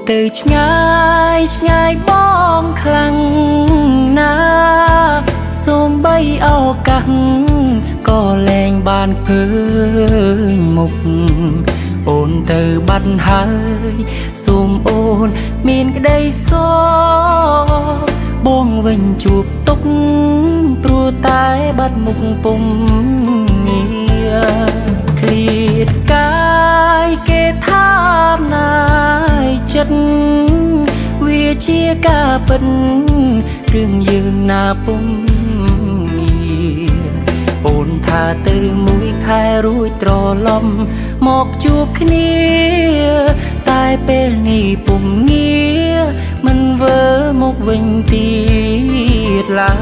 từ nhai bong khăn na xôm bay ao căng có lèn bàn khơi mục ôn từ bắt hơi xôm ôn miền cái đây xó bong vinh chụp túc pru tái bắt mục bùng nghia khiết cái kê tham nai chất vì chia ca phân rừng dương na bùng ôn thà từ mũi khai rui trò lom mọc chup khnia tai pe ni bùng nghia mình vỡ một vinh tiệt là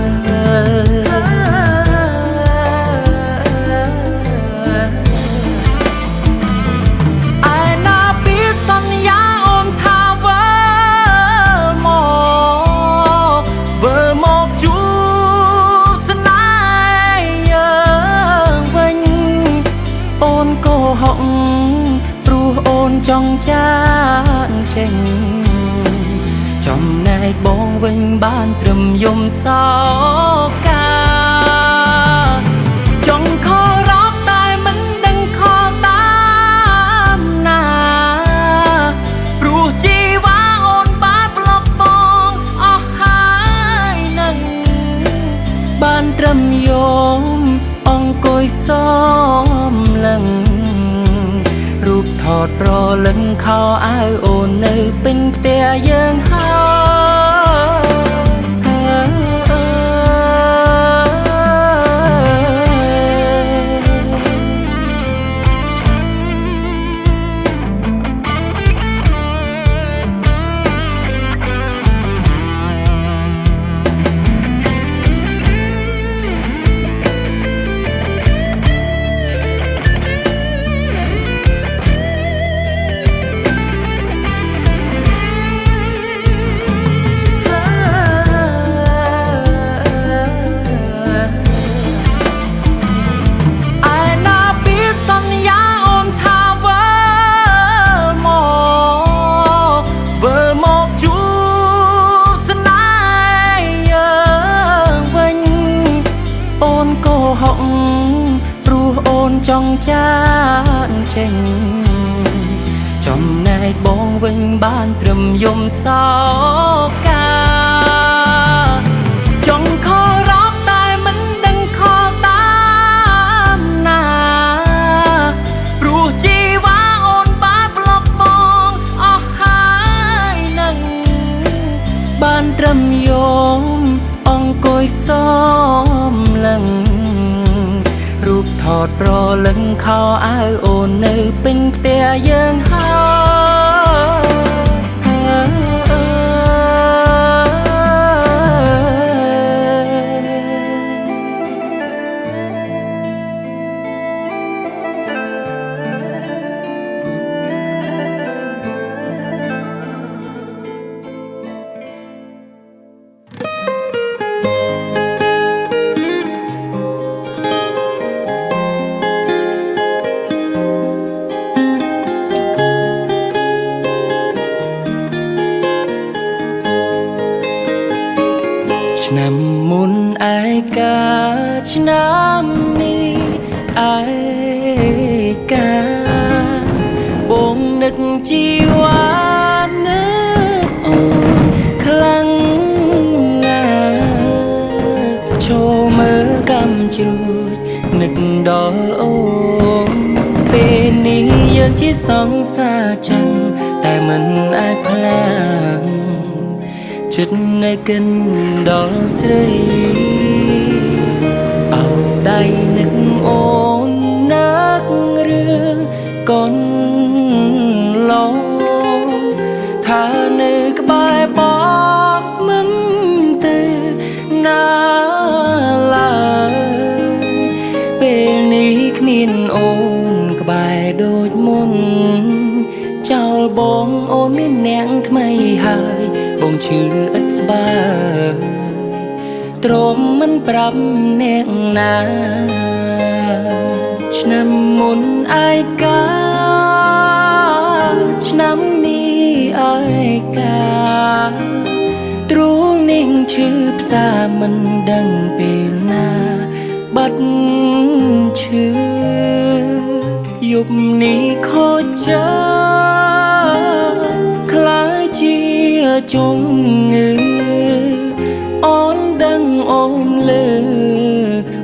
trong chán chênh trong ngày bóng vinh ban trùm dùng sao ca trong kho róc tai mình đừng kho tam na ru chi vá ôn bát lọc bong hai nâng ban trùm dùng ông côi xóm lầnรูปถอดรอเล่นข้าวอ้ายโอนในเป็นเตียยังหาtrong chán chênh trong ngày bóng vinh ban trùm dùng sao ca trong kho róc tai mình đừng kho tam na ru chi vá ôn bát lọc bong hai nâng ban trùm dùng ông côi xóm lầnรูปถอดรอเล่นข้าวอ้ายโอนในเป็นเตียยังหาน้ำมุนไอกาชน้ำนี้ไอกาบงนึกจีวานนึกโอนคลังงาโชมือกำจุดนึกดอลโอมเป็นนี้ยังที่สองสาจังแต่มันไอพลางจุดในกันดอกใสเอาได้นึกโอนนักเรือก่อนลองถ้านึกบายบอกมันตื่นนาลาเป็นนี้ขมิ้นโอนกบายโดดมุนเจ้าบองโอนไม่แนงไม่หายบงชื่ออัศบายตรมมันปรับแนงนาชน้ำมุนไอกาชน้ำนี้ ai cả trú ninh chữ xa mình đằng bề na bắt chữ dục ní khó chớ khái chia chung ngư ón đăng ôm lơ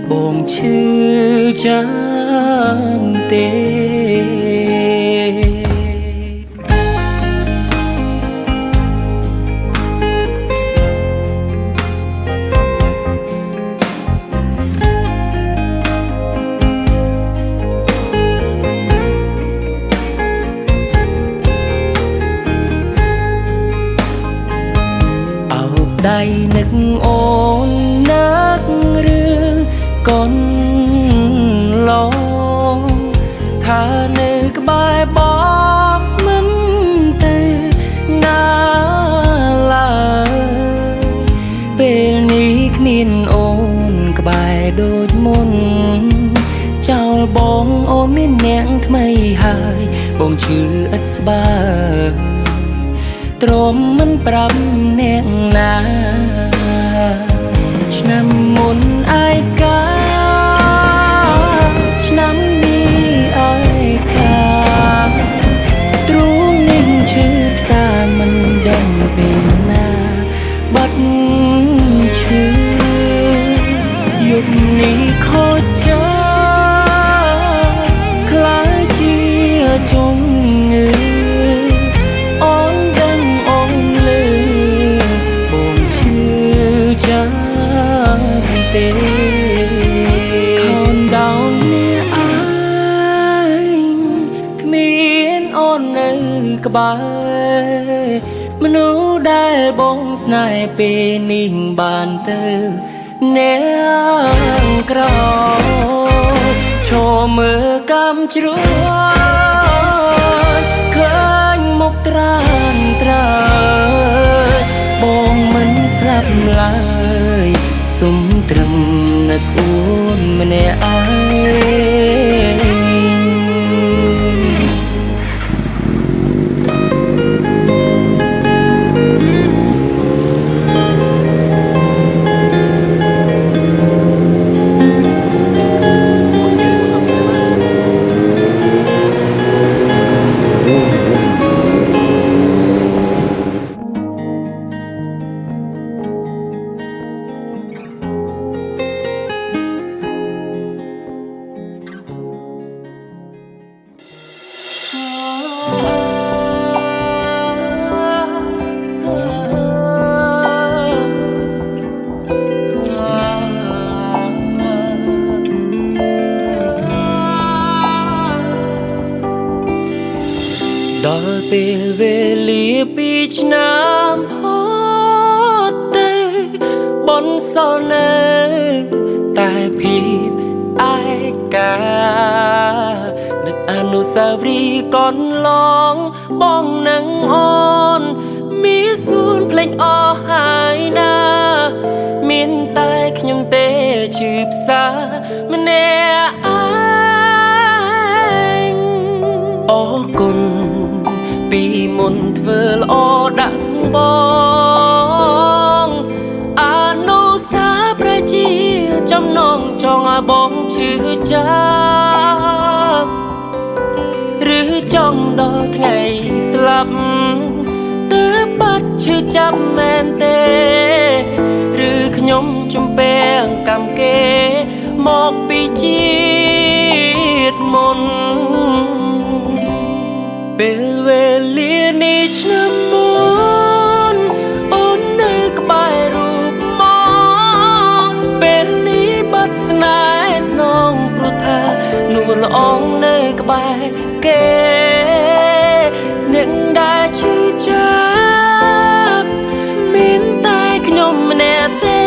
bồn chữ chám tê đầy nức ôn nát rương con lo thà nức bài bó mắm tê na là bên ní nín ôn cái bài đôi môn chào bóng ôn miên nén mây hai bóng chữ ít baตรมมันปรำแนงนาฉน้ำมุนไอกาฉน้ำมีไอกาตรูนิ่งชื่อสามันดังเป็นนาบัดชื่อหยุดนี้ขอเจอคล้ายเจียจงเงือcon đau nia anh miên ôn nơi cái bài mà nuได้บงสนายเป็นนิ่งบานเตอเนียงกรอโชว์มือกำจรวดเคยมุกตรานตราบงมันสลับลายสุมตรำนักอ้วนมันไอដល់ពេលវេលាពីឆ្នាំហត់ទេបនសល់នៅតែភាពឯកានឹកអនុស្សាវរីយ៍កនឡងបងនឹងអូនមានស្ងួនភ្លេចអស់ហើយណាមានតែខ្ញុំទេជឿផ្សាម្នាក់ឯងអរគុណពីមុនធ្វើល្អដាក់បងអនុសាប្រជាចំណងចង់ឲ្យបងឈឺចាប់ឬចង់ដល់ថ្ងៃស្លាប់ទើបបាត់ឈឺចាប់មែនទេឬខ្ញុំជំពាំងកម្មគេមកពីជាតិមុនពេលវេលានេះឆ្នាំមុនអូននៅក្បែររូបមកពេលនេះបាត់ស្នេហ៍ស្នងព្រោះថានួនល្អងនៅក្បែរគេអ្នកដែលឈឺចាប់មានតែខ្ញុំម្នាក់ទេ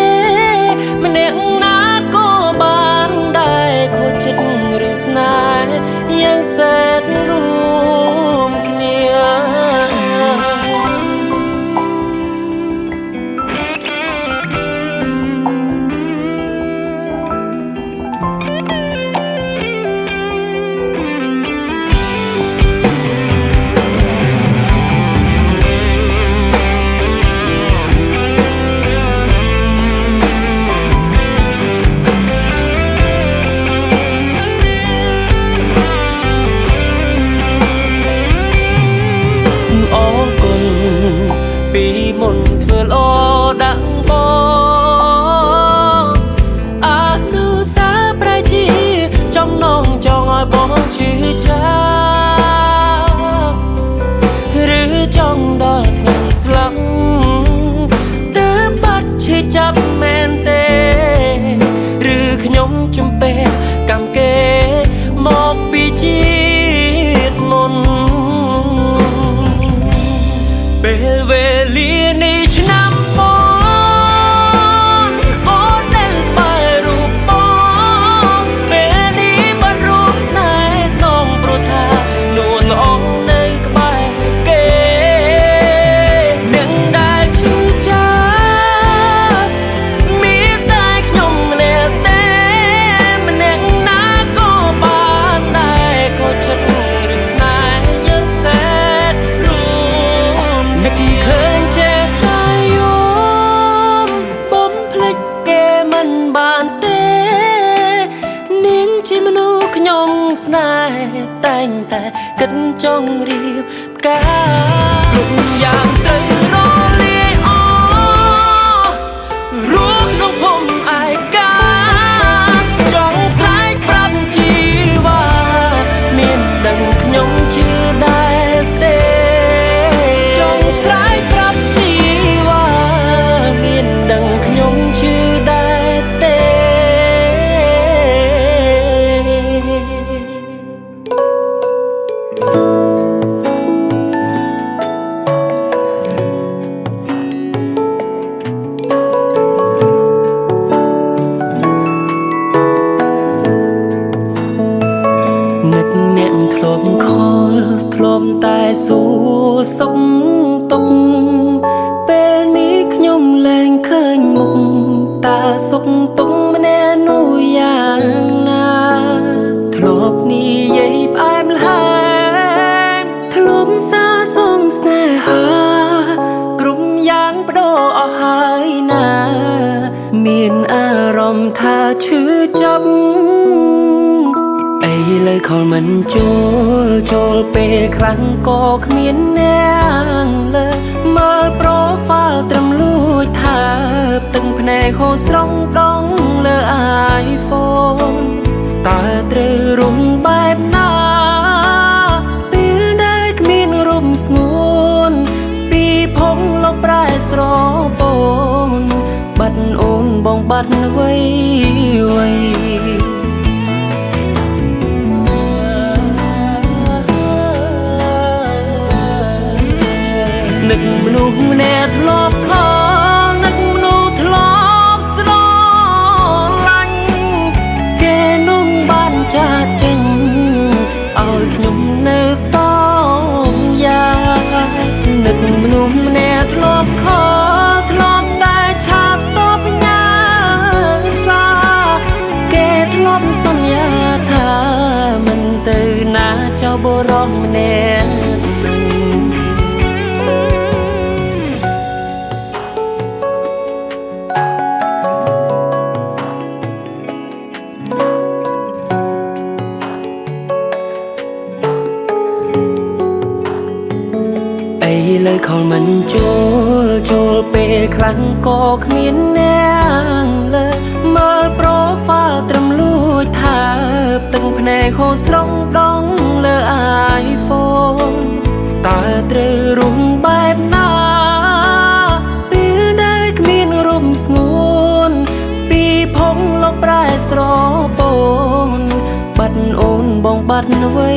ម្នាក់ណាក៏បានដែរខូចចិត្តរឿងស្នេហ៍យ៉ាងសែនរួមគ្នា បងអានុសាប្រជាចំណងចង់ឲ្យបងជឿចាំឬចង់ដល់ថ្ងៃស្លាប់ទើបបាត់ឈឺចាប់មែនទេឬខ្ញុំជំពេកម្មគេមកពីជាតិមុនពេលវេលានេះឆ្នាំបងអូននៅក្បែររូបបងពេលនេះបាត់រូបស្នេហ៍ស្នងព្រោះថានួនអងនៅក្បែរគេនឹងដែលឈឺចាប់មានតែខ្ញុំម្នាក់ទេម្នាក់ណាក៏បានដែរក៏ចិត្តឬស្នេហ៍យើងសែតរួមនឹកឃើញចេះតែយំបំភ្លេចគេមិនបានទេនាងជាមនុស្សខ្ញុំស្នេហ៍តែងតែគិតចង់រៀបការគ្រប់យ៉ាងត្រូវរលាយអស់រួមក្នុងភពឯកាចង់ស្រែកប្រាប់ជីវ៉ាមានដឹងខ្ញុំជឿដែរទេចង់ស្រែកប្រាប់ជីវ៉ាមានដឹងខ្ញុំជឿដែរទេនឹកអ្នកធ្លាប់ខលធ្លាប់តែសួរសុខទុក្ខពេលនេះខ្ញុំលែងឃើញមុខតើសុខទុក្ខម្នាក់នោះយ៉ាងណាធ្លាប់និយាយផ្អែមល្ហែមធ្លាប់សាសងស្នេហាគ្រប់យ៉ាងបដូរអស់ហើយណាមានអារម្មណ៍ថាឈឺចាប់ឥឡូវខលមិនចូលពេលខ្លាំងក៏គ្មានអ្នកលើមើលប្រូហ្វាល់ត្រឹមលួចថាទឹកភ្នែកហូរស្រង់ដងលើ iPhone តើត្រូវរំបែបណាពេលដែលគ្មានរូបស្ងួនពីភពលោកប្រែស្រពូនបាត់អូនបងបាត់អ្វីនឹកមនុស្សម្នាក់ធ្លាប់ខលនឹកមនុស្សធ្លាប់ស្រឡាញ់គេនោះបានចាកចេញឲ្យខ្ញុំនៅតយ៉ាងនឹកមនុស្សម្នាក់ធ្លាប់ខលធ្លាប់តែឆាបតបញ៉ាសាគេធ្លាប់សន្យាថាមិនទៅណាចោលបុរសម្នាក់ឥឡូវខលមិនចូលពេលខ្លាំងក៏គ្មានអ្នកលើមើលប្រូហ្វាល់ត្រឹមលួចថាទឹកភ្នែកហូរស្រង់ដងលើ iPhone តើត្រូវរំបែបណាពេលដែលគ្មានរូបស្ងួនពីភពលោកប្រែស្រពូនបាត់អូនបងបាត់អ្វី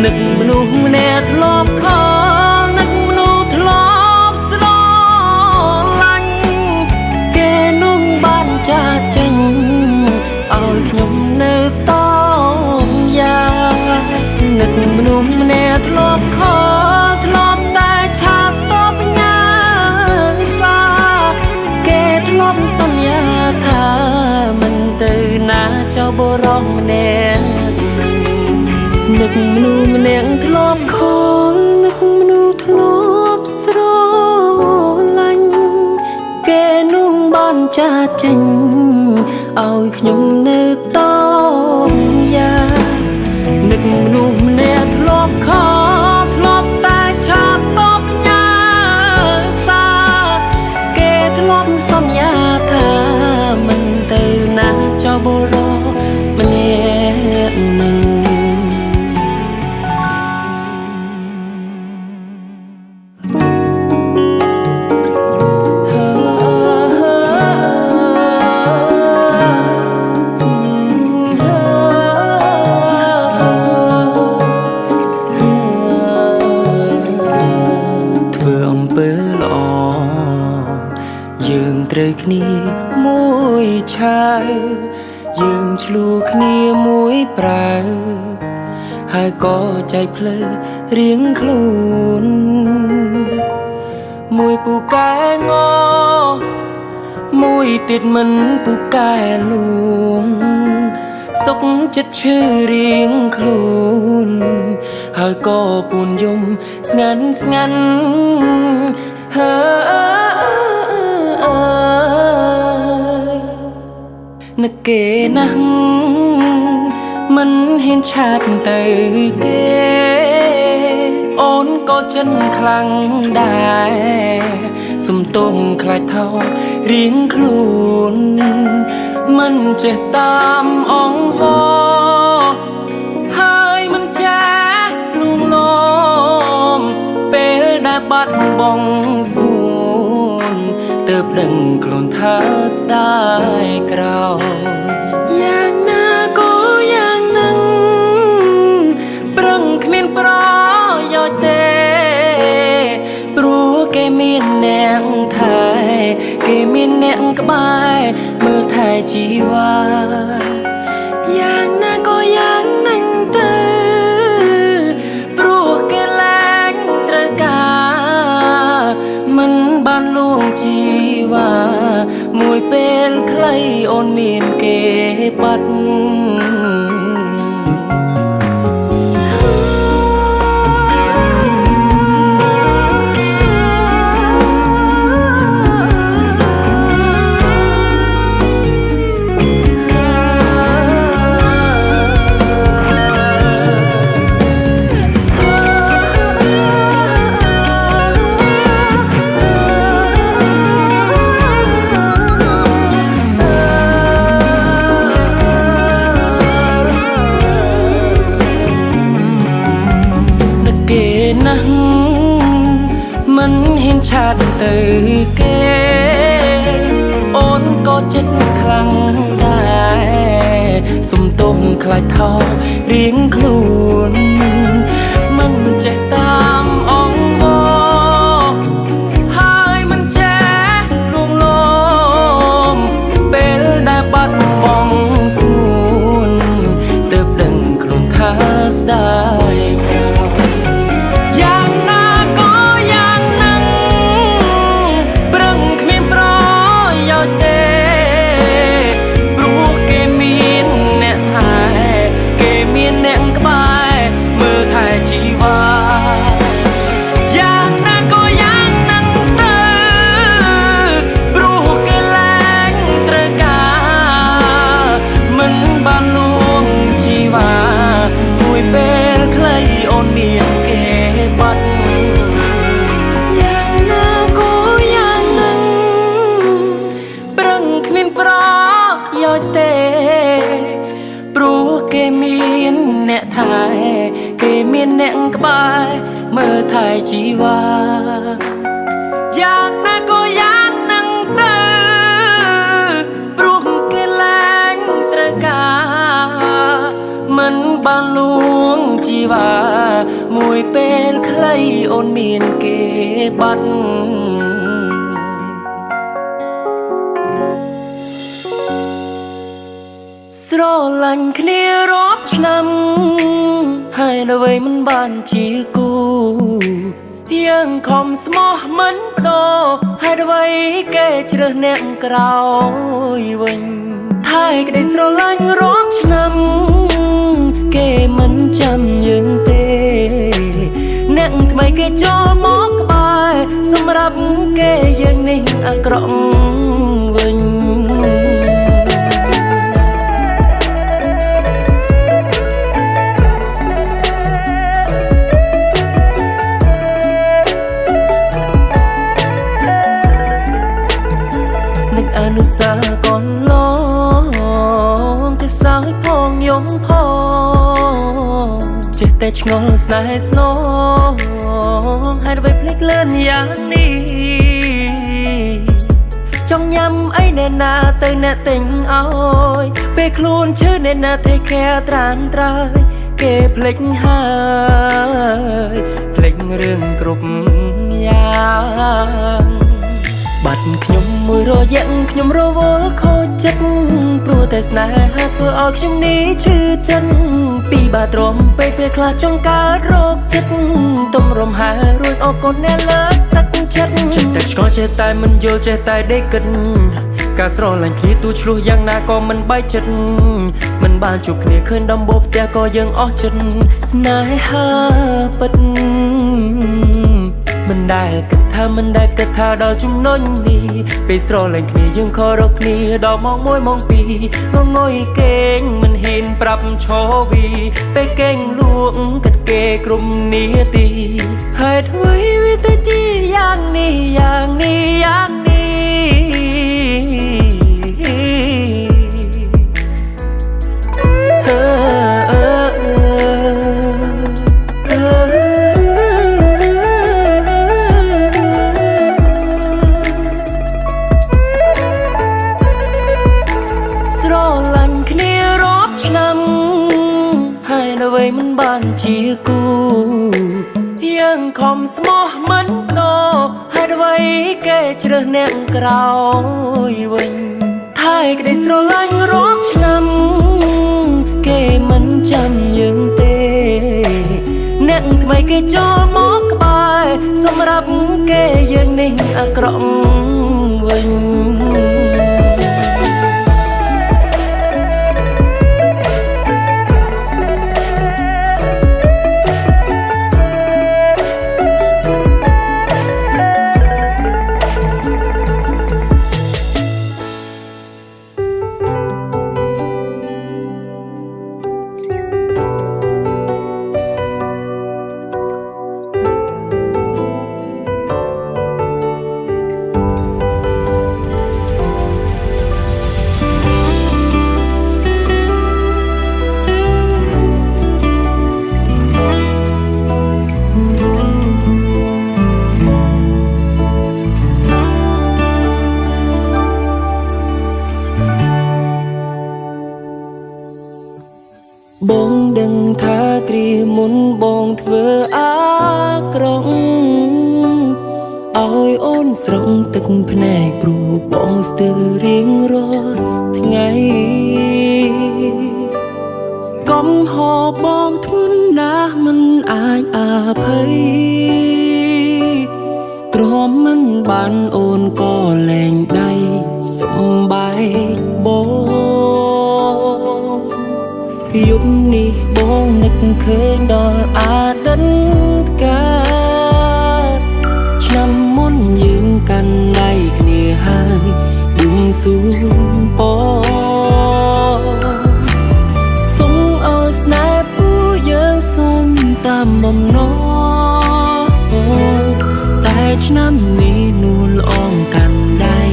នឹកមនុស្សម្នាក់ធ្លាប់ខលនឹកមនុស្សធ្លាប់ស្រឡាញ់គេនោះបានចាកចេញឲ្យខ្ញុំនៅតយ៉ាងនឹកមនុស្សម្នាក់ធ្លាប់ខលធ្លាប់តែឆាបតបញ៉ាសាគេធ្លាប់សន្យាថាមិនទៅណាចោលបុរសម្នាក់នឹកមនុស្សម្នាក់ធ្លាប់ខលនឹកមនុស្សធ្លាប់ស្រឡាញ់គេនោះបានចាកចេញឲ្យខ្ញុំនៅតយ៉ាង មួយប្រើហើយក៏ใจភ្លើរៀងខ្លួនមួយពូកែងមួយទៀតមិនពូកែលួងសុកចិត្តឈឺរៀងខ្លួនហើយក៏ពូនយំស្ងាត់ស្ងាត់នឹកគេណាស់មិនហ៊ានឆាតទៅគេអូនក៏ចិនខ្លាំងដែរសំទុំខ្លាចថោរៀងខ្លួនមិនចេះតាមអងហោហើយមិនចេះលួងលោមពេលដែលបាត់បង់សួនទើបដឹងខ្លួនថាស្ដាយក្រោយយ៉ាងណាក៏យ៉ាងនឹងប្រឹងគ្មានប្រយោជន៍ទេព្រោះគេមានអ្នកថែគេមានអ្នកក្បែរមើលថែជីវ៉ាយ៉ាងណាក៏យ៉ាងនឹងទៅព្រោះគេលែងត្រូវការមិនបានលួងជីវ៉ាមួយពេលខ្លីអូនមានគេបាត់មិនហ៊ានឆាតទៅគេអូនក៏ចិត្តខ្លាំងដែរសំទុំខ្លាចថោរៀងខ្លួនមិនចេះតាមអងហោហើយមិនចេះលួងលោមពេលដែលបាត់បង់សួនទើបដឹងខ្លួនថាស្ដាយព្រោះគេមានអ្នកថែគេមានអ្នកក្បែរមើលថែជីវ៉ាយ៉ាងណាក៏យ៉ាងនឹងទៅព្រោះគេលែងត្រូវការមិនបានលួងជីវ៉ាមួយពេលខ្លីអូនមានគេបាត់ស្រឡាញ់គ្នារាប់ឆ្នាំហើយនៅអ្វីមិនបានជាគូយើងខំស្មោះមិនដោហើយអ្វីគេជ្រើសអ្នកក្រោយវិញថែក្តីស្រឡាញ់រាប់ឆ្នាំគេមិនចាំយើងទេអ្នកថ្មីគេចូលមកក្បែរសម្រាប់គេយើងនេះអាក្រក់វិញអនុសាកូនឡងតែសើចផងយំផងចេះតែឆ្ងល់ស្នេហ៍ស្នងហើយអ្វីភ្លេចលឿនយ៉ាងនេះចង់ញ៉ាំអីអ្នកណាទៅអ្នកទិញឲ្យពេលខ្លួនឈឺអ្នកណាtake care ត្រានត្រើយគេភ្លេចហើយភ្លេចរឿងគ្រប់យ៉ាង បាត់ខ្ញុំមួយរយៈខ្ញុំរវល់ខូចចិត្តព្រោះតែស្នេហាធ្វើឲ្យខ្ញុំនេះឈឺចិត្តពីបាទ្រាំពេកពេលខ្លះចង់កើតរោគចិត្តទុំរំហារួចអរគុណអ្នកលើកទឹកចិត្តចេះតែឆ្ងល់ចេះតែមិនយល់ចេះតែដេកគិតការស្រឡាញ់គ្នាទូឆ្លោះយ៉ាងណាក៏មិនបែកចិត្តមិនបានជួបគ្នាឃើញដំបូលផ្ទះក៏យើងអស់ចិត្តស្នេហាពិតមិនដែលគិតថាដល់ចំណុចនេះពេលស្រឡាញ់គ្នាយើងខករកគ្នាដល់ម៉ោង1ម៉ោង2ងងុយគេងមិនហ៊ានប្រាប់ឈរវីពេលគេងលួងគិតគេគ្រប់នាទីហេតុអ្វីវាទៅជាយ៉ាងនេះយ៉ាងនេះយ៉ាងនេះមិនបានជាគូយើងខំស្មោះមិនណោហេតុអ្វីគេជ្រើសអ្នកក្រោយវិញថែក្តីស្រឡាញ់រាប់ឆ្នាំគេមិនចាំយើងទេអ្នកថ្មីគេចូលមកក្បែរសម្រាប់គេយើងនេះអាក្រក់វិញបងដឹងថាគ្រាមុនបងធ្វើអាក្រក់ឲ្យអូនស្រង់ទឹកភ្នែកព្រោះបងស្ទើររៀងរាល់ថ្ងៃកំហុសបងធ្ងន់ណាស់មិនអាចអភ័យទ្រាំមិនបានអូនក៏លែងដៃសំបែកបងយប់នេះបងនឹកឃើញដល់អតីតកាលឆ្នាំមុនយើងកាន់ដៃគ្នាហើយបួងសួងពសូមឲ្យស្នេហ៍ពូយើងសូមតាមបំណងតែឆ្នាំនេះនួនអងកាន់ដៃ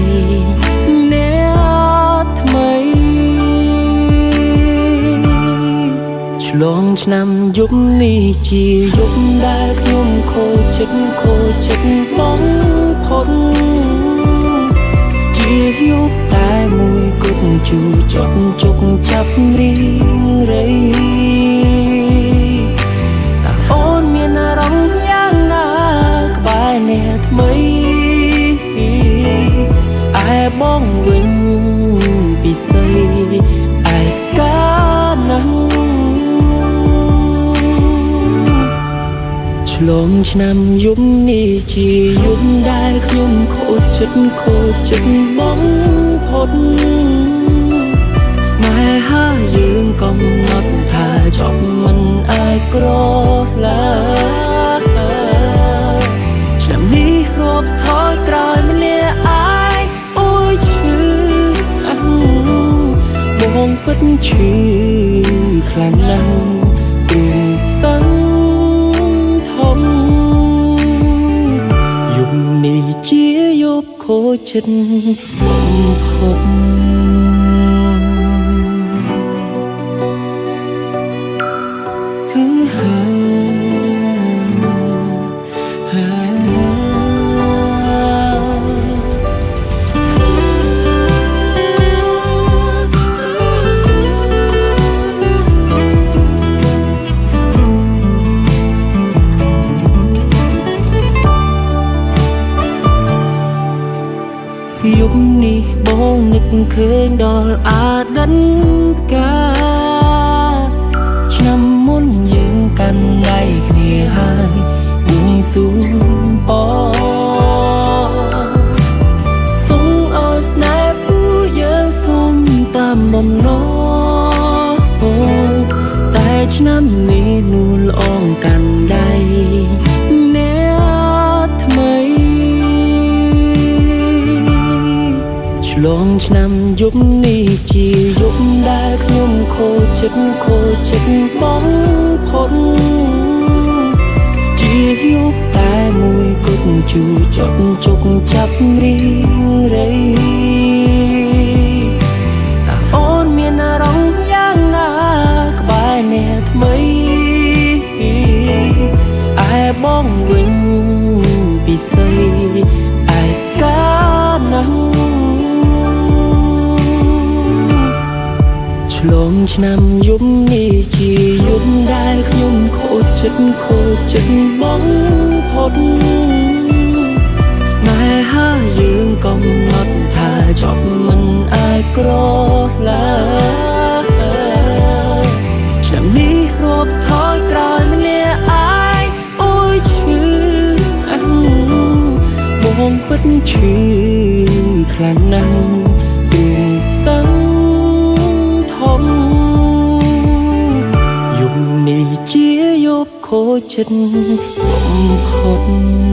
ឆ្លងឆ្នាំយប់នេះជាយប់ដែលខ្ញុំខូចចិត្តបងផុតជាយប់តែមួយគត់ជូចត់ជុកចាប់រីងរៃតើអូនមានអារម្មណ៍យ៉ាងណាក្បែរអ្នកថ្មីឯបងវិញពិសីឯកាណាស់ឆ្លងឆ្នាំយប់នេះជាយប់ដែលខ្ញុំខូចចិត្តបងផុតស្នេហាយើងកំណត់ថាចប់មិនអាចក្រឡាឆ្នាំនេះរាប់ថយក្រោយម្នាក់អាចអូយឈឺបងពិតឈឺខ្លាំងណាស់ទ្រូងតឹងយប់នេះជាយប់ខូចចិត្តបំផុត ឃើញដល់អាដិនកាឆ្នាំមុនយើងកាន់ដៃគ្នាហើយបួងសួងពសូមអោស្នេហ៍ពូយើងសូមតាមបំណងតែឆ្នាំនេះនួនអងកាន់ដៃអ្នកថ្មីឆ្លងឆ្នាំយប់នេះជាយប់ដែលខ្ញុំខូចចិត្តបងផុតជាយប់តែមួយគត់ជូចត់ជុកចាប់រីងរៃតើអូនមានអារម្មណ៍យ៉ាងណាក្បែរអ្នកថ្មីឯបងវិញពិសីឯកាណាស់ឆ្លងឆ្នាំយប់នេះជាយប់ដែលខ្ញុំខូចចិត្តបងផុតស្នេហាយើងកំណត់ថាចប់មិនអាចក្រឡាឆ្នាំនេះរាប់ថយក្រោយម្នាក់អាយអូយឈឺបងពិតឈឺខ្លាំងណាស់ទូតឹងធំយប់នេះជាយប់ខូចចិត្តបំផុត